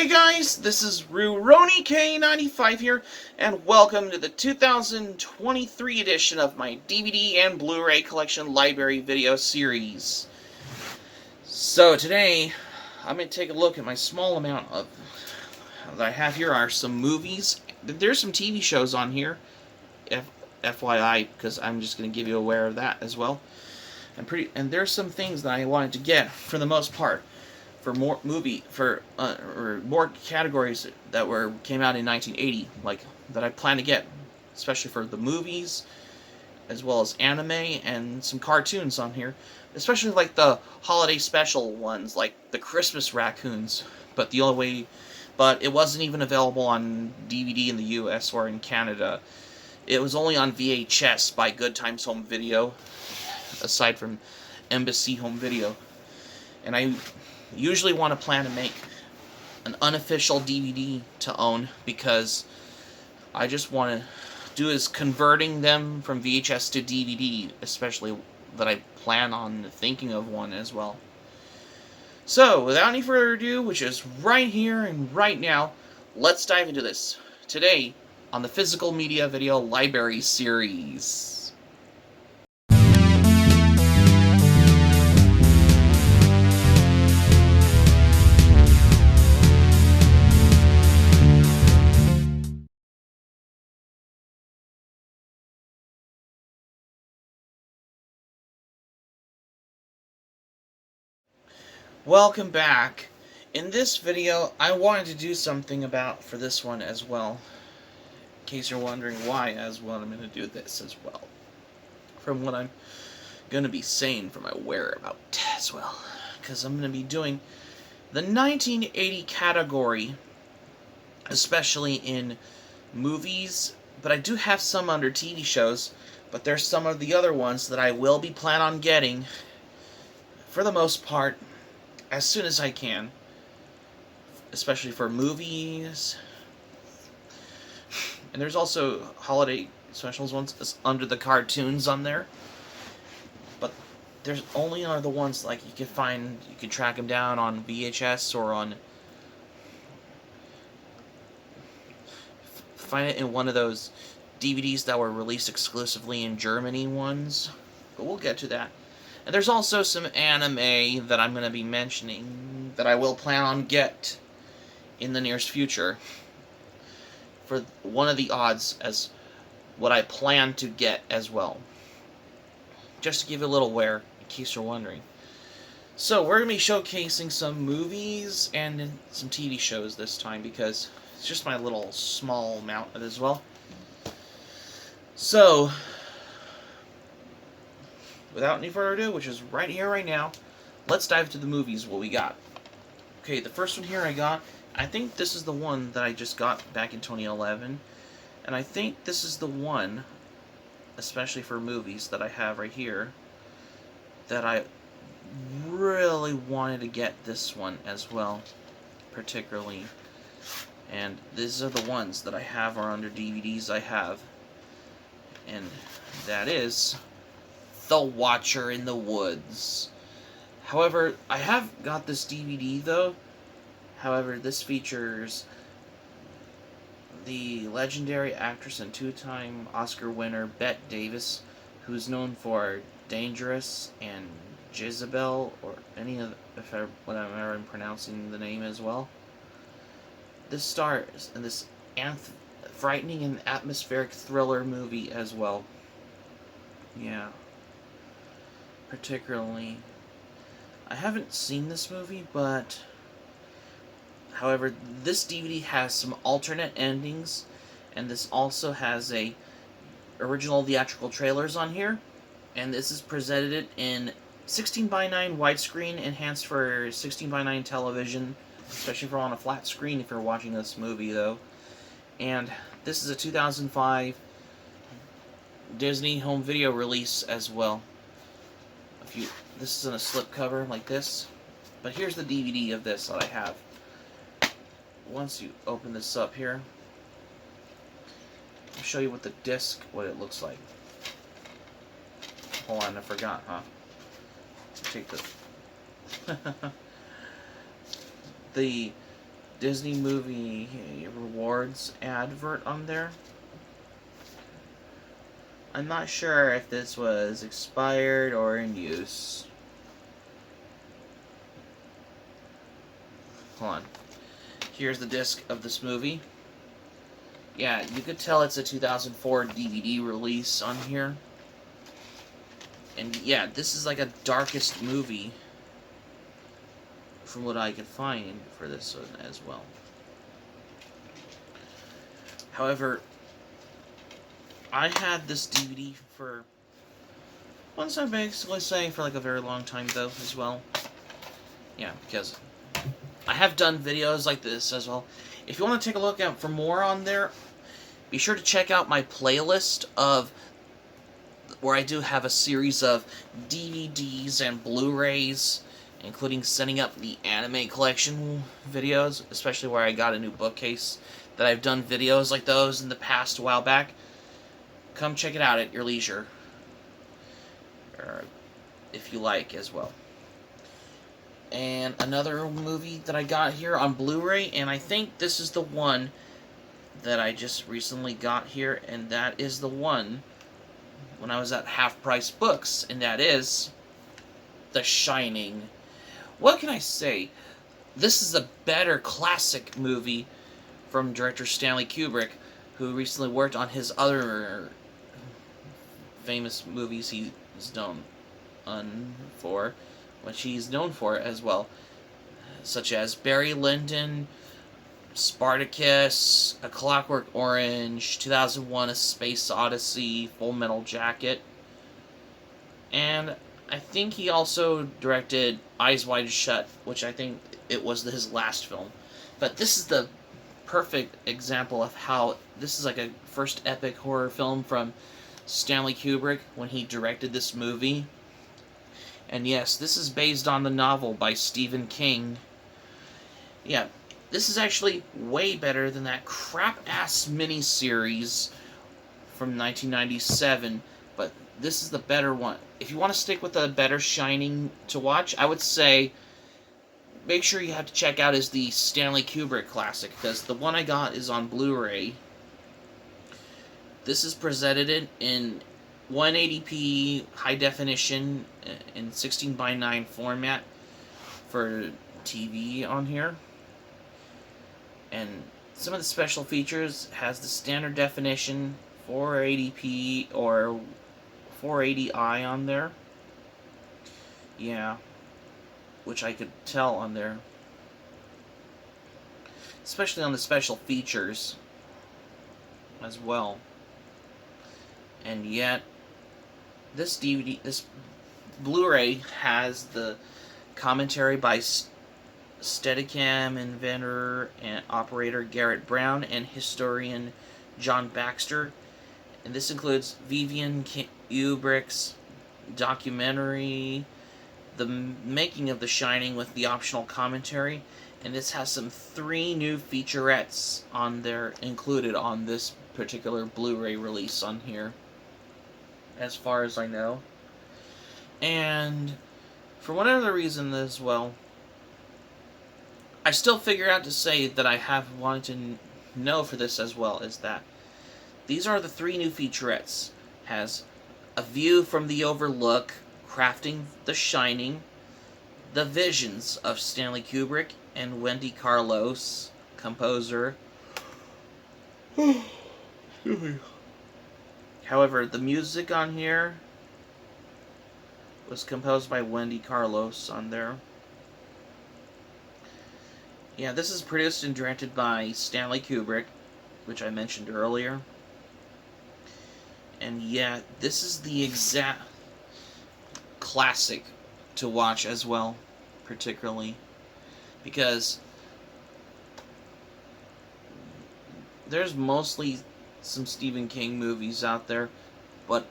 Hey guys, this is Rurouni K95 here, and welcome to the 2023 edition of my DVD and Blu Ray collection library video series. So today, I'm going to take a look at my small amount of that I have here. Are some movies. There's some TV shows on here, FYI, because I'm just going to give you aware of that as well. And there's some things that I wanted to get for the most part. For more or more categories that came out in 1980, like that I plan to get, especially for the movies, as well as anime and some cartoons on here, especially like the holiday special ones, like the Christmas raccoons. But it wasn't even available on DVD in the U.S. or in Canada. It was only on VHS by Good Times Home Video, aside from Embassy Home Video, and I usually want to plan to make an unofficial DVD to own, because I just want to do is converting them from VHS to DVD, especially that I plan on thinking of one as well. So, without any further ado, which is right here and right now, let's dive into this today on the Physical Media Video Library Series. Welcome back. In this video, I wanted to do something for this one as well. In case you're wondering why as well, I'm going to do this as well. From what I'm going to be saying for my whereabout as well. Because I'm going to be doing the 1980 category, especially in movies. But I do have some under TV shows. But there's some of the other ones that I will be planning on getting, for the most part, as soon as I can, especially for movies. And there's also holiday specials ones under the cartoons on there, but there's only are the ones like you can track them down on VHS or find it in one of those DVDs that were released exclusively in Germany ones, but we'll get to that. And there's also some anime that I'm going to be mentioning that I will plan on get in the nearest future, for one of the odds as what I plan to get as well. Just to give you a little aware, in case you're wondering. So we're going to be showcasing some movies and some TV shows this time, because it's just my little small amount as well. So, without any further ado, which is right here, right now, let's dive to the movies, what we got. Okay, the first one here I think this is the one that I just got back in 2011. And I think this is the one, especially for movies, that I have right here, that I really wanted to get this one as well, particularly. And these are the ones that I have are under DVDs I have. And that is The Watcher in the Woods. However, I have got this DVD though. However, this features the legendary actress and two-time Oscar winner Bette Davis, who's known for Dangerous and Jezebel, or any of whatever I'm pronouncing the name as well. This stars in this frightening and atmospheric thriller movie as well. Yeah. Particularly, I haven't seen this movie, but however, this DVD has some alternate endings, and this also has original theatrical trailers on here, and this is presented in 16:9 widescreen, enhanced for 16:9 television, especially for on a flat screen if you're watching this movie though. And this is a 2005 Disney home video release as well. This is in a slipcover like this, but here's the DVD of this that I have. Once you open this up here, I'll show you what it looks like. Hold on, I forgot, huh? Take this. The Disney movie rewards advert on there. I'm not sure if this was expired or in use. Hold on. Here's the disc of this movie. Yeah, you could tell it's a 2004 DVD release on here. And yeah, this is like a darkest movie from what I could find for this one as well. However, I had this DVD for, once I'm basically saying, for like a very long time though as well. Yeah, because I have done videos like this as well. If you want to take a look out for more on there, be sure to check out my playlist of where I do have a series of DVDs and Blu Rays, including setting up the anime collection videos, especially where I got a new bookcase that I've done videos like those in the past a while back. Come check it out at your leisure, or if you like as well. And another movie that I got here on Blu-ray, and I think this is the one that I just recently got here, and that is the one when I was at Half Price Books, and that is The Shining. What can I say? This is a better classic movie from director Stanley Kubrick, who recently worked on his other famous movies he's known for, which he's known for as well, such as Barry Lyndon, Spartacus, A Clockwork Orange, 2001: A Space Odyssey, Full Metal Jacket, and I think he also directed Eyes Wide Shut, which I think it was his last film. But this is the perfect example of how this is like a first epic horror film from Stanley Kubrick when he directed this movie. And yes, this is based on the novel by Stephen King. Yeah, this is actually way better than that crap-ass miniseries from 1997, but this is the better one. If you want to stick with a better Shining to watch, I would say make sure you have to check out is the Stanley Kubrick classic, because the one I got is on Blu-ray. This is presented in 180p high definition in 16:9 format for TV on here. And some of the special features has the standard definition 480p or 480i on there. Yeah, which I could tell on there. Especially on the special features as well. And yet, this Blu-ray has the commentary by Steadicam inventor and operator Garrett Brown and historian John Baxter. And this includes Vivian Kubrick's documentary, The Making of The Shining, with the optional commentary. And this has some 3 new featurettes on there included on this particular Blu-ray release on here, as far as I know. And for whatever reason as well, I still figure out to say that I have wanted to know for this as well, is that these are the 3 new featurettes. Has A View from the Overlook, Crafting The Shining, The Visions of Stanley Kubrick and Wendy Carlos, composer. However, the music on here was composed by Wendy Carlos on there. Yeah, this is produced and directed by Stanley Kubrick, which I mentioned earlier. And yeah, this is the exact classic to watch as well, particularly because there's mostly some Stephen King movies out there, but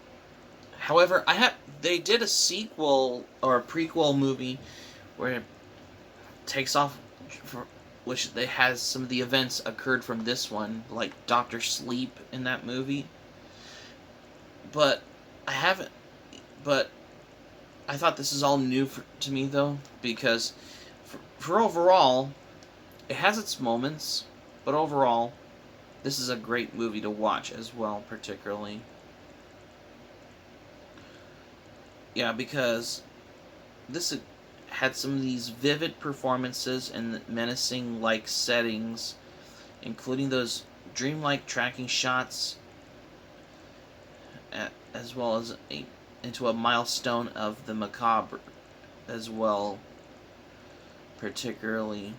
however, they did a sequel or a prequel movie where it takes off, which they has some of the events occurred from this one, like Dr. Sleep in that movie. But I thought this is all new to me though, because for overall, It has its moments, but overall, this is a great movie to watch as well, particularly. Yeah, because this had some of these vivid performances and menacing-like settings, including those dreamlike tracking shots, as well as into a milestone of the macabre as well, particularly.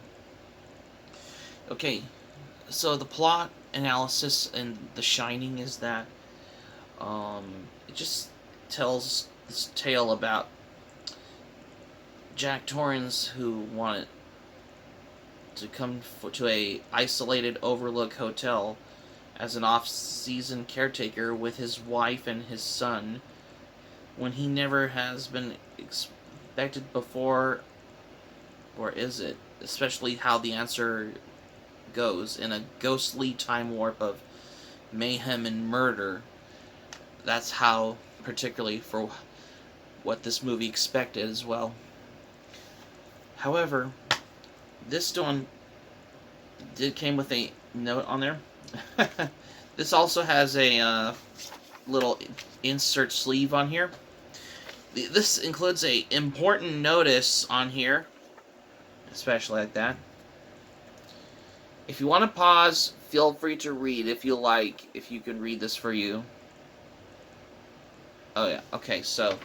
Okay, so the plot analysis in The Shining is that it just tells this tale about Jack Torrance, who wanted to come to a isolated overlook hotel as an off-season caretaker with his wife and his son, when he never has been expected before. Or is it? Especially how the answer goes in a ghostly time warp of mayhem and murder. That's how, particularly for what this movie expected as well. However, this one came with a note on there. This also has a little insert sleeve on here. This includes a important notice on here, especially like that. If you want to pause, feel free to read if you like, if you can read this for you. Oh yeah, okay, so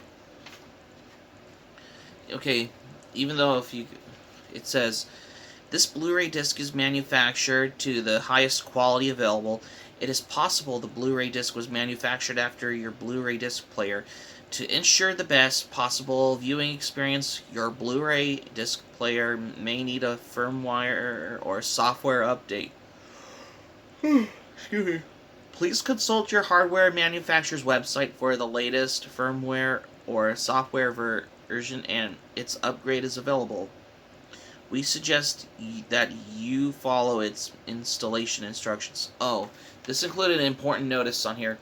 okay, even though it says this Blu-ray disc is manufactured to the highest quality available, it is possible the Blu-ray disc was manufactured after your Blu-ray disc player. To ensure the best possible viewing experience, your Blu-ray disc player may need a firmware or software update. Excuse me. Please consult your hardware manufacturer's website for the latest firmware or software version and its upgrade is available. We suggest that you follow its installation instructions. Oh, this included an important notice on here.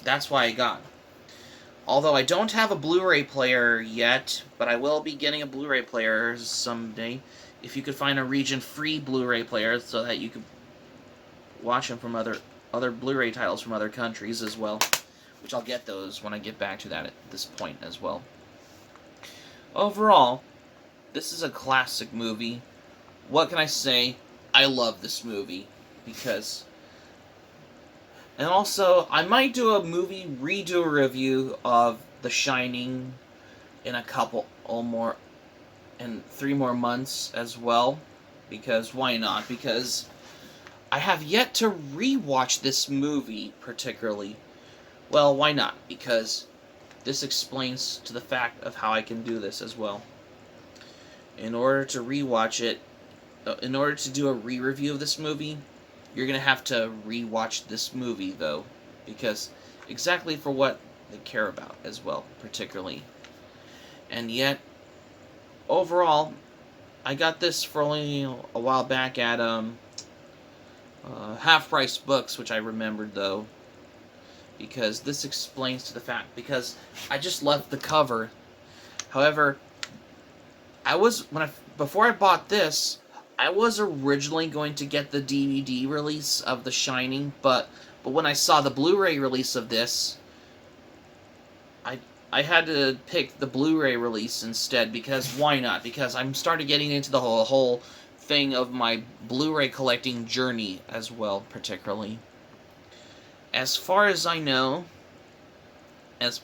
That's why I got. Although I don't have a Blu-ray player yet, but I will be getting a Blu-ray player someday. If you could find a region-free Blu-ray player so that you could watch them from other Blu-ray titles from other countries as well. Which I'll get those when I get back to that at this point as well. Overall, this is a classic movie. What can I say? I love this movie because... And also, I might do a movie redo review of The Shining in a couple more, in 3 more months as well. Because, why not? Because I have yet to rewatch this movie, particularly. Well, why not? Because this explains to the fact of how I can do this as well. In order to rewatch it, in order to do a re-review of this movie, you're going to have to rewatch this movie, though, because exactly for what they care about as well, particularly. And yet, overall, I got this for only a while back at half-price books, which I remembered, though, because this explains to the fact, because I just loved the cover. However, before I bought this, I was originally going to get the DVD release of The Shining, but when I saw the Blu-ray release of this, I had to pick the Blu-ray release instead, because why not? Because I'm starting getting into the whole thing of my Blu-ray collecting journey as well, particularly. As far as I know, as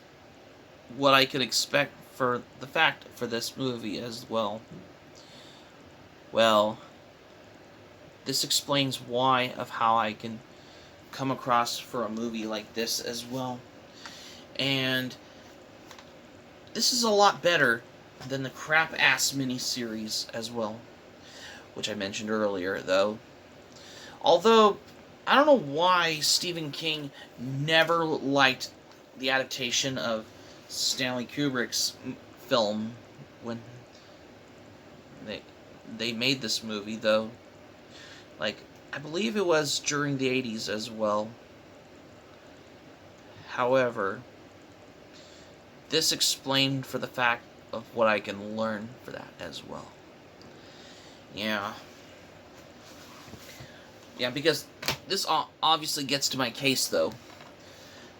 what I could expect for the fact for this movie as well. Well, this explains why of how I can come across for a movie like this as well. And this is a lot better than the crap-ass miniseries as well, which I mentioned earlier, though. Although, I don't know why Stephen King never liked the adaptation of Stanley Kubrick's film when they made this movie, though. Like, I believe it was during the 80s as well. However, this explained for the fact of what I can learn for that as well. Yeah. Yeah, because this obviously gets to my case, though.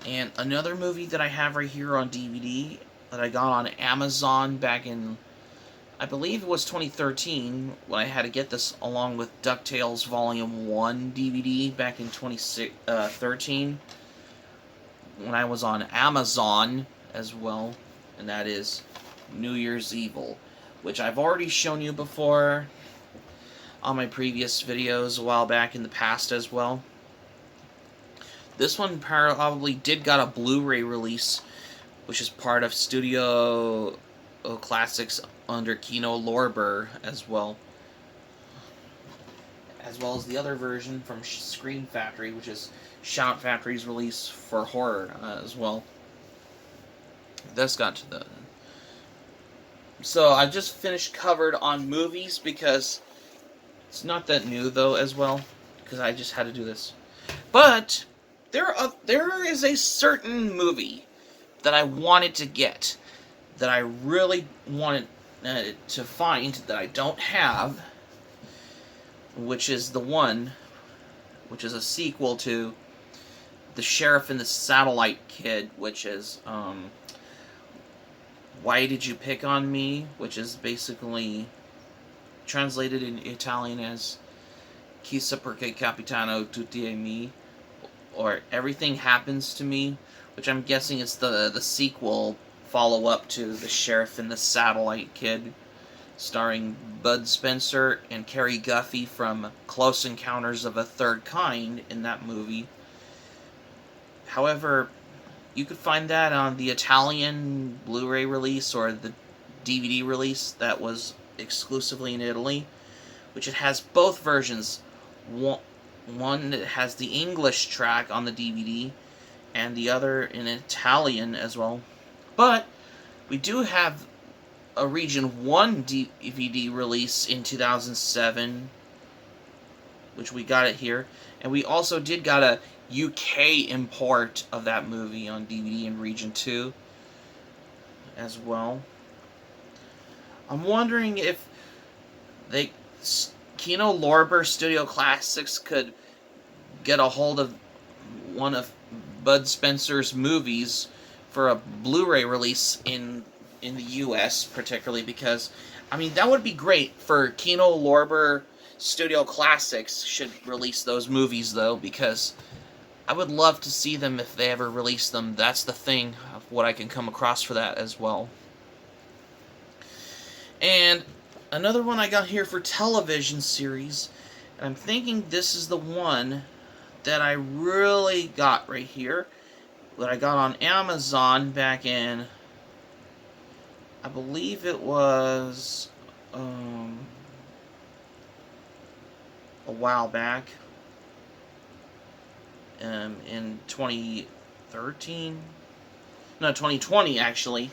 And another movie that I have right here on DVD that I got on Amazon back in, I believe it was 2013, when I had to get this along with DuckTales Volume 1 DVD back in 2013, when I was on Amazon as well, and that is New Year's Evil, which I've already shown you before on my previous videos a while back in the past as well. This one probably did got a Blu Ray release, which is part of Studio Classics under Kino Lorber as well as the other version from Scream Factory, which is Shout Factory's release for horror as well. That's got to the... So I just finished covered on movies because it's not that new though as well, because I just had to do this. But there is a certain movie that I wanted to get, that I really wanted to find that I don't have, which is which is a sequel to The Sheriff and the Satellite Kid, which is Why Did You Pick on Me, which is basically translated in Italian as Chissà perché capitano tutti e me, or Everything Happens to Me, which I'm guessing is the sequel follow-up to The Sheriff and the Satellite Kid, starring Bud Spencer and Carrie Guffey from Close Encounters of a Third Kind in that movie. However, you could find that on the Italian Blu Ray release or the DVD release that was exclusively in Italy, which it has both versions. One that has the English track on the DVD, and the other in Italian as well. But we do have a Region 1 DVD release in 2007, which we got it here. And we also did got a UK import of that movie on DVD in Region 2 as well. I'm wondering if Kino Lorber Studio Classics could get a hold of one of Bud Spencer's movies for a Blu-ray release in the US, particularly because, I mean, that would be great for Kino Lorber Studio Classics should release those movies, though, because I would love to see them if they ever release them. That's the thing of what I can come across for that as well. And another one I got here for television series, and I'm thinking this is the one that I really got right here, that I got on Amazon back in, I believe it was a while back, in 2013, no, 2020 actually,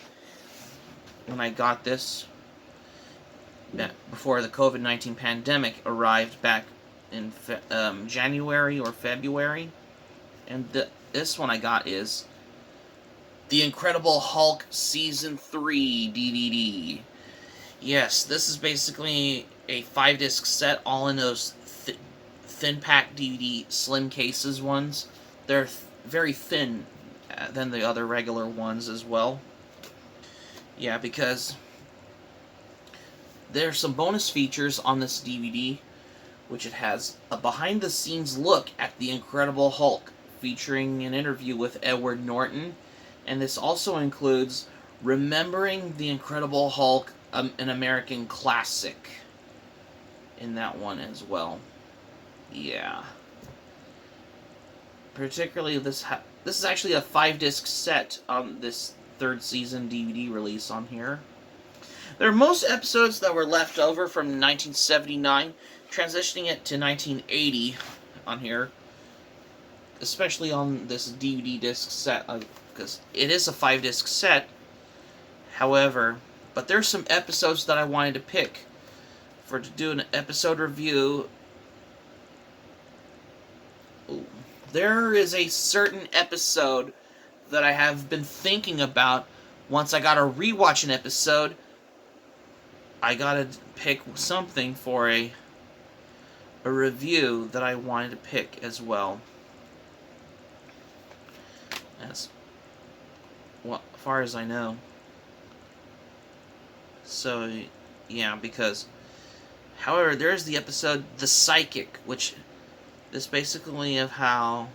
when I got this, before the COVID-19 pandemic arrived back in January or February. And this one I got is The Incredible Hulk Season 3 DVD. Yes, this is basically a 5-disc set, all in those thin pack DVD slim cases ones. They're very thin than the other regular ones as well. Yeah, because there's some bonus features on this DVD, which it has a behind-the-scenes look at The Incredible Hulk, featuring an interview with Edward Norton, and this also includes Remembering the Incredible Hulk, an American classic, in that one as well. Yeah. Particularly, this is actually a 5-disc set on this 3rd season DVD release on here. There are most episodes that were left over from 1979, transitioning it to 1980 on here, especially on this DVD disc set, because it is a 5-disc set. However, but there's some episodes that I wanted to pick to do an episode review. Ooh. There is a certain episode that I have been thinking about. Once I gotta rewatch an episode, I gotta pick something for a a review that I wanted to pick as well. As far as I know. So, yeah, because... However, there's the episode The Psychic, which is basically of how...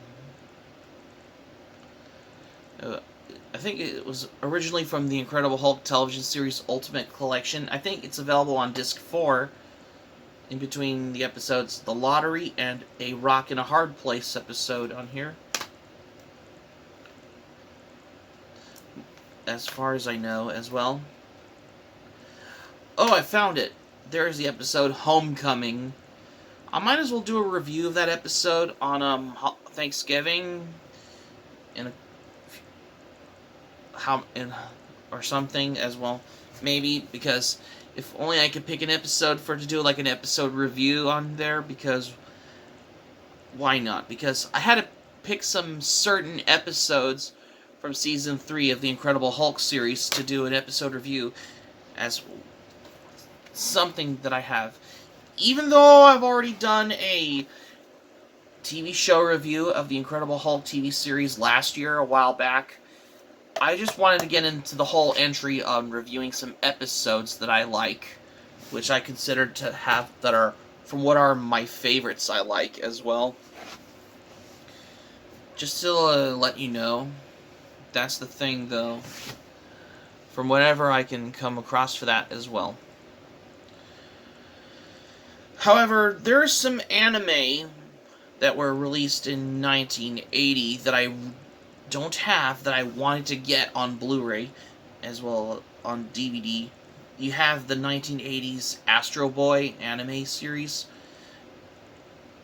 I think it was originally from the Incredible Hulk television series Ultimate Collection. I think it's available on disc 4, in between the episodes The Lottery and A Rock in a Hard Place episode on here. As far as I know as well. Oh, I found it. There's the episode Homecoming. I might as well do a review of that episode on Thanksgiving or something as well. Maybe, because if only I could pick an episode to do like an episode review on there, because why not? Because I had to pick some certain episodes from Season 3 of the Incredible Hulk series to do an episode review as something that I have. Even though I've already done a TV show review of the Incredible Hulk TV series last year, a while back, I just wanted to get into the whole entry on reviewing some episodes that I like, which I consider to have, that are from what are my favorites I like as well. Just to let you know, that's the thing though, from whatever I can come across for that as well. However, there's some anime that were released in 1980 that I don't have, that I wanted to get on Blu-ray as well on DVD. You have the 1980s Astro Boy anime series.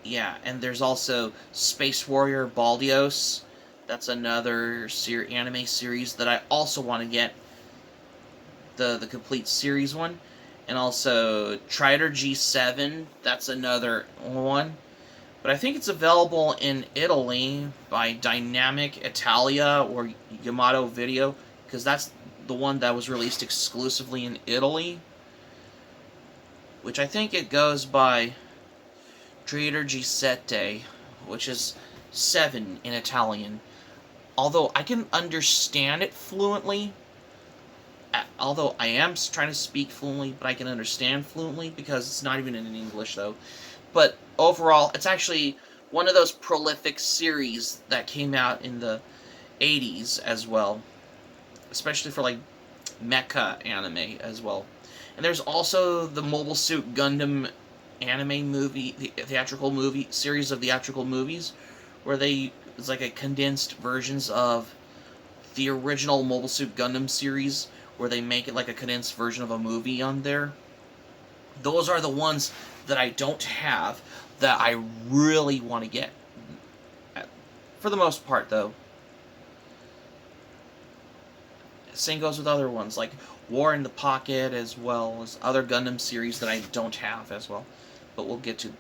Yeah, and there's also Space Warrior Baldios. That's another anime series that I also want to get, the complete series one. And also Trider G7, that's another one. But I think it's available in Italy by Dynamic Italia or Yamato Video, because that's the one that was released exclusively in Italy. Which I think it goes by Trider G7, which is 7 in Italian. Although I can understand it fluently, although I am trying to speak fluently, but I can understand fluently, because it's not even in English, though. But overall, it's actually one of those prolific series that came out in the 80s as well. Especially for, like, mecha anime as well. And there's also the Mobile Suit Gundam anime movie, the theatrical movie, series of theatrical movies, where it's like a condensed versions of the original Mobile Suit Gundam series, where they make it like a condensed version of a movie on there. Those are the ones that I don't have, that I really want to get. For the most part, though. Same goes with other ones, like War in the Pocket, as well as other Gundam series that I don't have as well. But we'll get to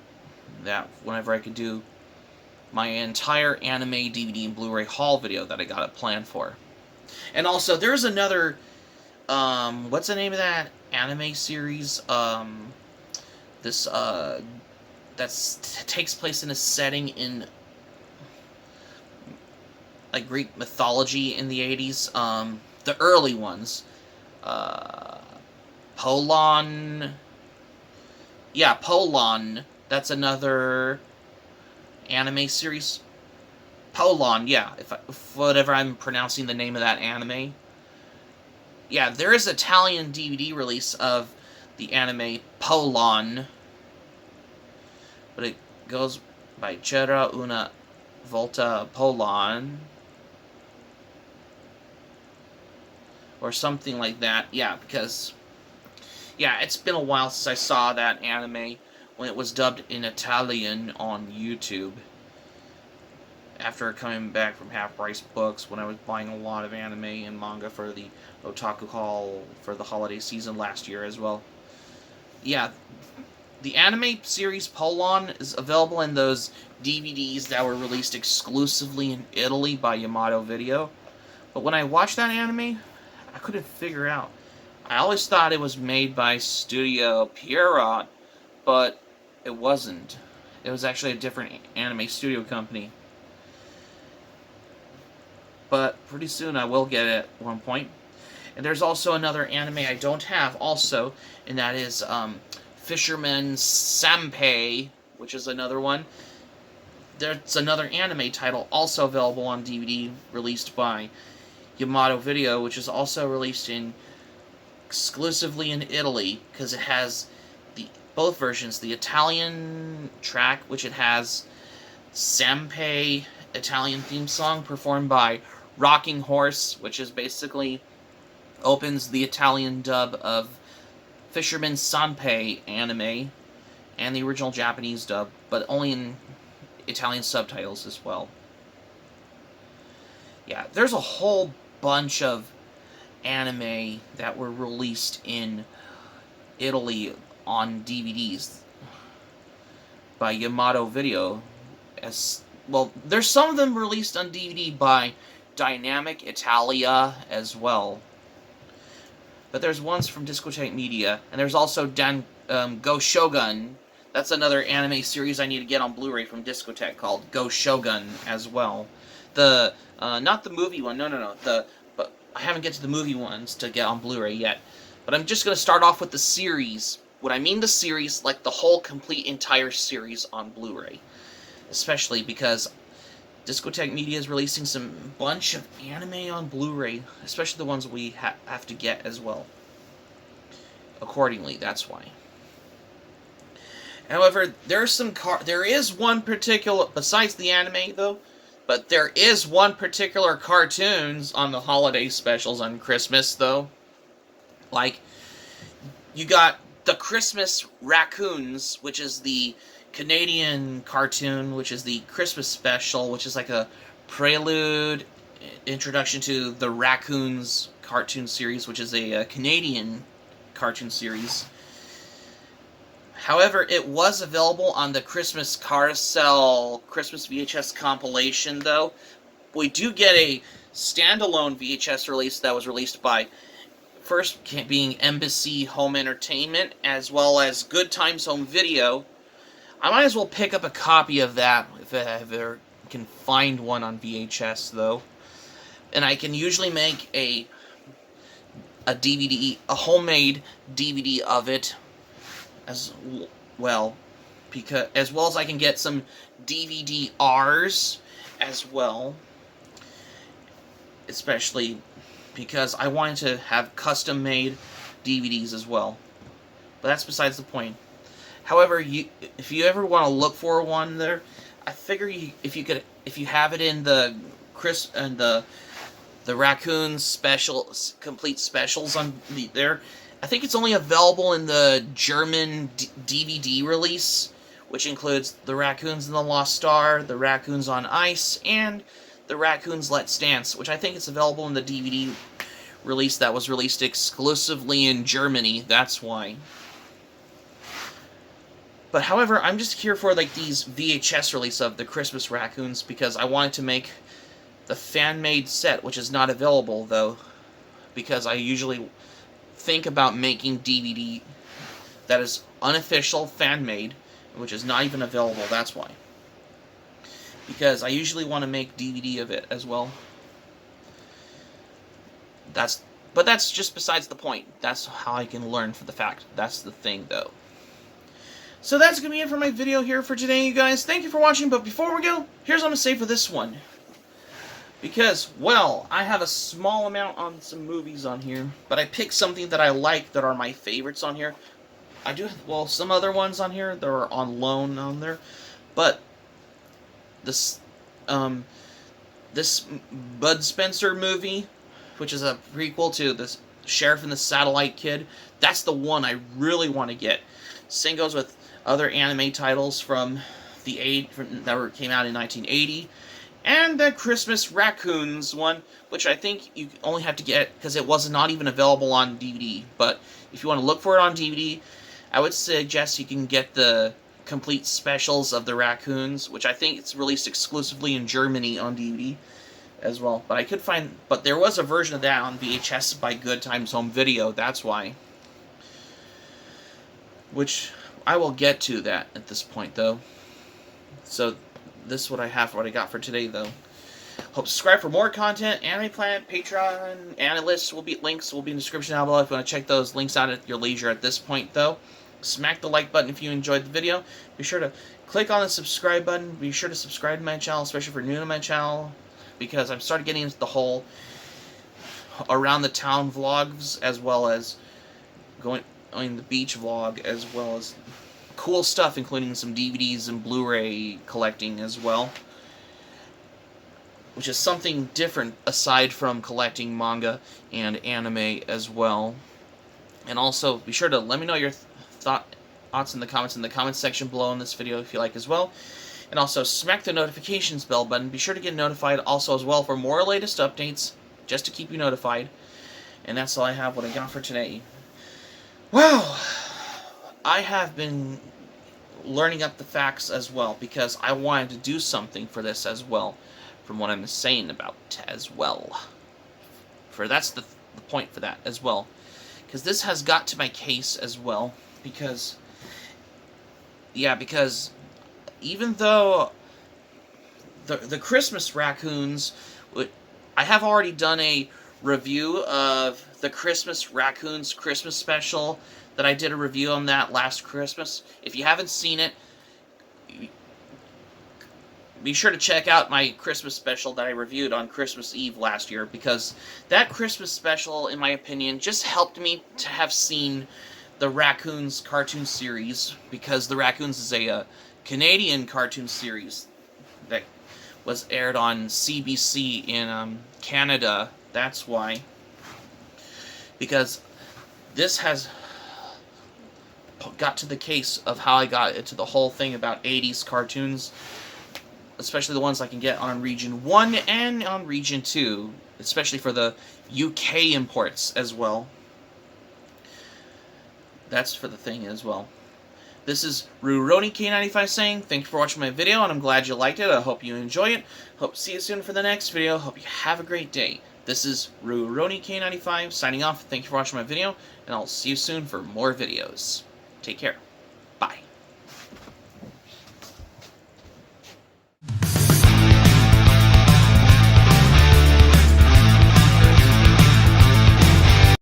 that whenever I can do my entire anime DVD and Blu-ray haul video that I got it planned for. And also, there's another... what's the name of that anime series? That takes place in a setting in, like, Greek mythology in the 80s. The early ones. Polon. Yeah, Polon. That's another anime series. Polon, yeah. If whatever I'm pronouncing the name of that anime. Yeah, there is an Italian DVD release of the anime Polon, but it goes by C'era una volta Polon, or something like that. Yeah, because, yeah, it's been a while since I saw that anime when it was dubbed in Italian on YouTube. After coming back from Half Price Books, when I was buying a lot of anime and manga for the Otaku Haul for the holiday season last year as well. Yeah, the anime series Polon is available in those DVDs that were released exclusively in Italy by Yamato Video. But when I watched that anime, I couldn't figure out. I always thought it was made by Studio Pierrot, but it wasn't. It was actually a different anime studio company. But pretty soon I will get it at one point. And there's also another anime I don't have also, and that is Fisherman Sanpei, which is another one. There's another anime title also available on DVD, released by Yamato Video, which is also released exclusively in Italy, because it has both versions, the Italian track, which it has Sanpei Italian theme song performed by Rocking Horse, which is basically opens the Italian dub of Fisherman Sanpei anime, and the original Japanese dub, but only in Italian subtitles as well. Yeah, there's a whole bunch of anime that were released in Italy on DVDs by Yamato Video. There's some of them released on DVD by Dynamic Italia as well. But there's ones from Discotek Media, and there's also Go Shogun. That's another anime series I need to get on Blu-ray from Discotek called Go Shogun as well. Not the movie one, no. But I haven't get to the movie ones to get on Blu-ray yet. But I'm just going to start off with the series. When I mean the series, like the whole complete entire series on Blu-ray. Especially because Discotek Media is releasing some bunch of anime on Blu-ray, especially the ones we have to get as well. Accordingly, that's why. However, there is one particular, besides the anime though, but there is one particular cartoons on the holiday specials on Christmas though. Like, you got the Christmas Raccoons, which is the Canadian cartoon, which is the Christmas special, which is like a prelude introduction to the Raccoons cartoon series, which is a Canadian cartoon series. However, it was available on the Christmas Carousel Christmas VHS compilation, though. We do get a standalone VHS release that was released by, first being Embassy Home Entertainment, as well as Good Times Home Video. I might as well pick up a copy of that if I ever can find one on VHS, though. And I can usually make a DVD, a homemade DVD of it as well, as well as I can get some DVD-Rs as well, especially because I wanted to have custom-made DVDs as well. But that's besides the point. However, if you ever want to look for one there, I figure if you have it in the the Raccoons special complete specials on there, I think it's only available in the German DVD release, which includes the Raccoons and the Lost Star, the Raccoons on Ice, and the Raccoons Let's Dance, which I think it's available in the DVD release that was released exclusively in Germany. That's why. But however, I'm just here for like these VHS release of the Christmas Raccoons because I wanted to make the fan-made set, which is not available though, because I usually think about making DVD that is unofficial, fan-made, which is not even available. That's why. Because I usually want to make DVD of it as well. But that's just besides the point. That's how I can learn for the fact. That's the thing though. So that's going to be it for my video here for today, you guys. Thank you for watching, but before we go, here's what I'm going to say for this one. Because, well, I have a small amount on some movies on here, but I picked something that I like that are my favorites on here. I do have, well, some other ones on here that are on loan on there, but this Bud Spencer movie, which is a prequel to the Sheriff and the Satellite Kid, that's the one I really want to get. Same goes with other anime titles from the came out in 1980, and the Christmas Raccoons one, which I think you only have to get because it was not even available on DVD. But if you want to look for it on DVD, I would suggest you can get the complete specials of the Raccoons, which I think it's released exclusively in Germany on DVD as well. But there was a version of that on VHS by Good Times Home Video. That's why. Which I will get to that at this point, though. So this is what I have for what I got for today, though. Hope to subscribe for more content. Anime Planet, Patreon, links will be in the description down below if you want to check those links out at your leisure. At this point, though, smack the like button if you enjoyed the video. Be sure to click on the subscribe button. Be sure to subscribe to my channel, especially if you're new to my channel, because I'm starting getting into the whole around the town vlogs, as well as going on the beach vlog, as well as cool stuff, including some DVDs and Blu Ray collecting as well, which is something different aside from collecting manga and anime as well. And also, be sure to let me know your thoughts in the comments section below in this video if you like as well. And also, smack the notifications bell button. Be sure to get notified also as well for more latest updates, just to keep you notified. And that's all I have what I got for today. Wow! I have been learning up the facts as well, because I wanted to do something for this as well, from what I'm saying about as well. For that's the point for that as well. Because this has got to my case as well, because even though the Christmas raccoons, I have already done a review of the Christmas raccoons Christmas special that I did a review on that last Christmas. If you haven't seen it, be sure to check out my Christmas special that I reviewed on Christmas Eve last year, because that Christmas special, in my opinion, just helped me to have seen the Raccoons cartoon series, because the Raccoons is a Canadian cartoon series that was aired on CBC in Canada. That's why. Because this has got to the case of how I got into the whole thing about 80s cartoons, especially the ones I can get on Region 1 and on Region 2, especially for the UK imports as well. That's for the thing as well. This is Rurouni K95 saying, thank you for watching my video, and I'm glad you liked it. I hope you enjoy it. Hope to see you soon for the next video. Hope you have a great day. This is Rurouni K95 signing off. Thank you for watching my video, and I'll see you soon for more videos. Take care. Bye.